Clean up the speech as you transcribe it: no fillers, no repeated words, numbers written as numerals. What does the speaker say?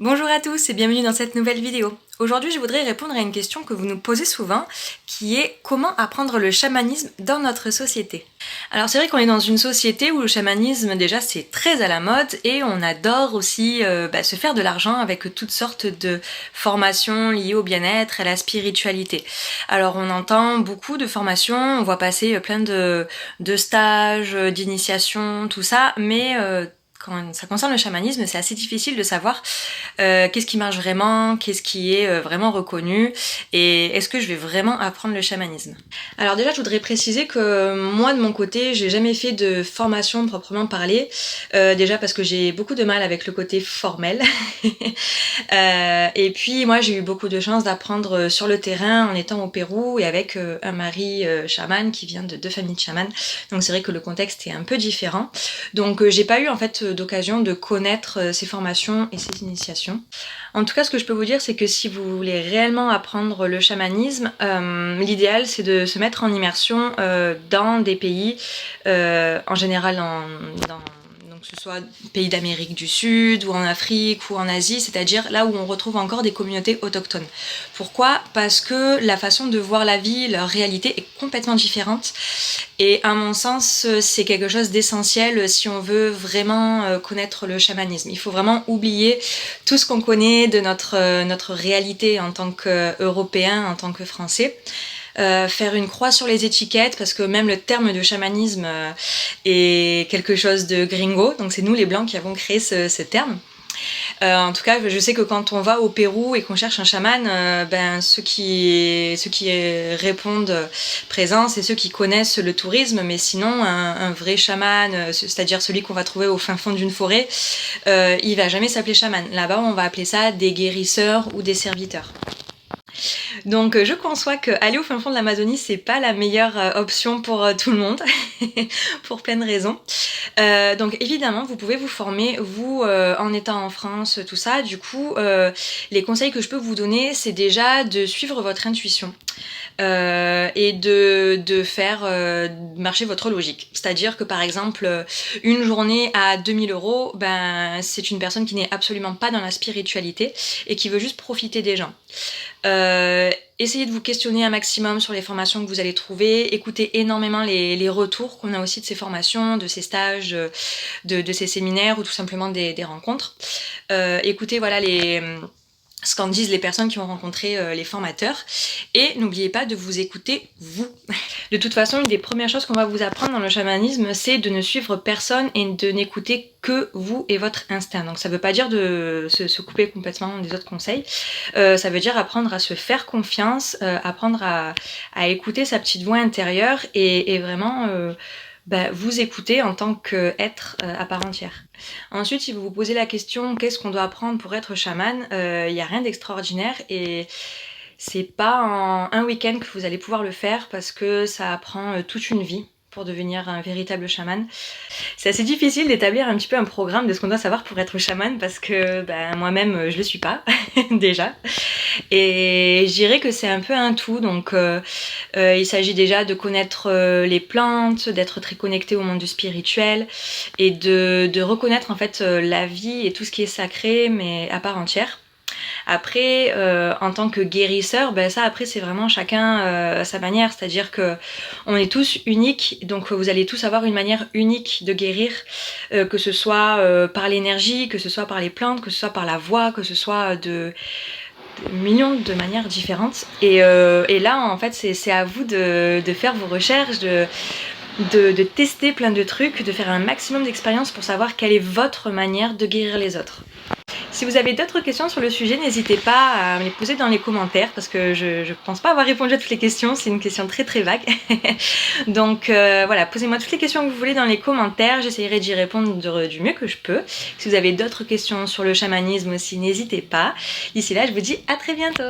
Bonjour à tous et bienvenue dans cette nouvelle vidéo. Aujourd'hui, je voudrais répondre à une question que vous nous posez souvent, qui est comment apprendre le chamanisme dans notre société. Alors c'est vrai qu'on est dans une société où le chamanisme déjà c'est très à la mode et on adore aussi se faire de l'argent avec toutes sortes de formations liées au bien-être et à la spiritualité. Alors on entend beaucoup de formations, on voit passer plein de stages, d'initiations, tout ça, mais quand ça concerne le chamanisme, c'est assez difficile de savoir qu'est-ce qui marche vraiment, qu'est-ce qui est vraiment reconnu, et est-ce que je vais vraiment apprendre le chamanisme. Alors déjà, je voudrais préciser que moi, de mon côté, j'ai jamais fait de formation proprement parlée, déjà parce que j'ai beaucoup de mal avec le côté formel, et puis moi, j'ai eu beaucoup de chance d'apprendre sur le terrain en étant au Pérou et avec un mari chaman qui vient de deux familles de chamans, donc c'est vrai que le contexte est un peu différent. Donc j'ai pas eu en fait d'occasion de connaître ces formations et ces initiations. En tout cas, ce que je peux vous dire, c'est que si vous voulez réellement apprendre le chamanisme, l'idéal c'est de se mettre en immersion dans des pays, en général donc que ce soit pays d'Amérique du Sud ou en Afrique ou en Asie, c'est-à-dire là où on retrouve encore des communautés autochtones. Pourquoi ? Parce que la façon de voir la vie, leur réalité est complètement différente. Et à mon sens, c'est quelque chose d'essentiel si on veut vraiment connaître le chamanisme. Il faut vraiment oublier tout ce qu'on connaît de notre réalité en tant qu'Européens, en tant que Français. Faire une croix sur les étiquettes, parce que même le terme de chamanisme est quelque chose de gringo, donc c'est nous les blancs qui avons créé ce terme. En tout cas, je sais que quand on va au Pérou et qu'on cherche un chaman, ceux qui répondent présents, c'est ceux qui connaissent le tourisme, mais sinon, un vrai chaman, c'est-à-dire celui qu'on va trouver au fin fond d'une forêt, il va jamais s'appeler chaman. Là-bas, on va appeler ça des guérisseurs ou des serviteurs. Donc je conçois qu'aller au fin fond de l'Amazonie, c'est pas la meilleure option pour tout le monde, pour plein de raisons. Donc évidemment, vous pouvez vous former, vous, en étant en France, tout ça. Du coup, les conseils que je peux vous donner, c'est déjà de suivre votre intuition. Et de faire marcher votre logique. C'est-à-dire que par exemple, une journée à 2000 €, c'est une personne qui n'est absolument pas dans la spiritualité et qui veut juste profiter des gens. Essayez de vous questionner un maximum sur les formations que vous allez trouver, écoutez énormément les retours qu'on a aussi de ces formations, de ces stages, de ces séminaires ou tout simplement des rencontres. Écoutez voilà ce qu'en disent les personnes qui ont rencontré les formateurs, et n'oubliez pas de vous écouter vous. De toute façon, une des premières choses qu'on va vous apprendre dans le chamanisme, c'est de ne suivre personne et de n'écouter que vous et votre instinct. Donc ça veut pas dire de se couper complètement des autres conseils, ça veut dire apprendre à se faire confiance, apprendre à écouter sa petite voix intérieure et vraiment vous écouter en tant qu'être à part entière. Ensuite, si vous vous posez la question qu'est-ce qu'on doit apprendre pour être chaman, il n'y a rien d'extraordinaire et c'est pas en un week-end que vous allez pouvoir le faire parce que ça prend toute une vie pour devenir un véritable chaman. C'est assez difficile d'établir un petit peu un programme de ce qu'on doit savoir pour être chaman parce que moi-même je le suis pas déjà. Et je dirais que c'est un peu un tout, donc il s'agit déjà de connaître les plantes, d'être très connecté au monde du spirituel et de reconnaître en fait la vie et tout ce qui est sacré mais à part entière. Après, en tant que guérisseur, ça après c'est vraiment chacun à sa manière, c'est-à-dire que on est tous uniques, donc vous allez tous avoir une manière unique de guérir, que ce soit par l'énergie, que ce soit par les plantes, que ce soit par la voix, que ce soit de millions de manières différentes. Et là en fait c'est à vous de faire vos recherches, de tester plein de trucs, de faire un maximum d'expériences pour savoir quelle est votre manière de guérir les autres. Si vous avez d'autres questions sur le sujet, n'hésitez pas à me les poser dans les commentaires parce que je pense pas avoir répondu à toutes les questions, c'est une question très très vague. Donc voilà, posez-moi toutes les questions que vous voulez dans les commentaires, j'essaierai d'y répondre du mieux que je peux. Si vous avez d'autres questions sur le chamanisme aussi, n'hésitez pas. D'ici là, je vous dis à très bientôt.